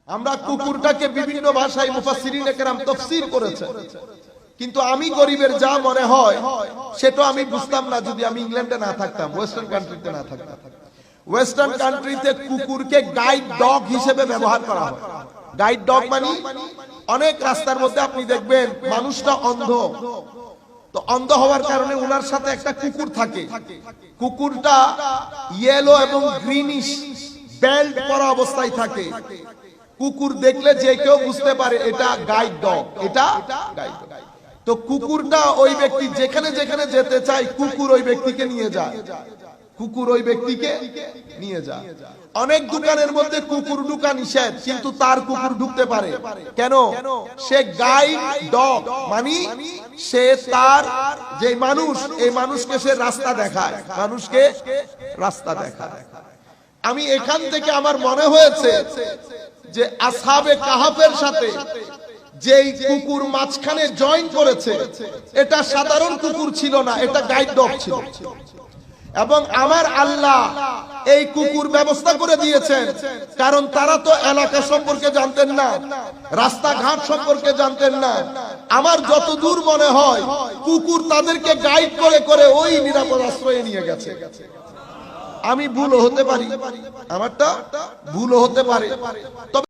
আমরা কুকুরটাকে বিভিন্ন ভাষায় মুফাসসিরিনে কেরাম তাফসীর করেছেন, কিন্তু আমি গরিবের যা মনে হয় সেটা আমি বুঝতাম না যদি আমি ইংল্যান্ডে না থাকতাম, ওয়েস্টার্ন কান্ট্রিতে না থাকতাম। ওয়েস্টার্ন কান্ট্রিতে কুকুরকে গাইড ডগ হিসেবে ব্যবহার করা হয়। গাইড ডগ মানে অনেক রাস্তার মধ্যে আপনি দেখবেন মানুষটা অন্ধ, তো অন্ধ হওয়ার কারণে ওনার সাথে একটা কুকুর থাকে। কুকুরটা ইয়েলো এবং গ্রিনিশ বেল্ট পরা অবস্থায় থাকে। কুকুর দেখলে যে কেউ বুঝতে পারে এটা গাইড ডগ, এটা গাইড ডগ। তো কুকুরটা ওই ব্যক্তি যেখানে যেখানে যেতে চায় কুকুর ওই ব্যক্তিকে নিয়ে যায়, কুকুর ওই ব্যক্তিকে নিয়ে যায়। অনেক দোকানের মধ্যে কুকুর ঢুকা নিষেধ, কিন্তু তার কুকুর ঢুকতে পারে। কেন? সে গাইড ডগ, মানে সে তার যে মানুষ, এই মানুষকে সে রাস্তা দেখায়, মানুষকে রাস্তা দেখায়। আমি এখান থেকে আমার মনে হয়েছে যে আসহাবে কাহাফের সাথে যেই কুকুর মাঝখানে জয়েন করেছে এটা সাধারণ কুকুর ছিল না, এটা গাইড ডগ ছিল। এবং আমার আল্লাহ এই কুকুর ব্যবস্থা করে দিয়েছেন, কারণ তারা তো এলাকা সম্পর্কে জানতেন না, রাস্তাঘাট সম্পর্কে জানতেন না। আমার যতদূর মনে হয় কুকুর তাদেরকে গাইড করে করে ওই নিরাপদ আশ্রয়ে নিয়ে গেছে। আমি ভুলও হতে পারি, আমারটা ভুলও হতে পারে, তবে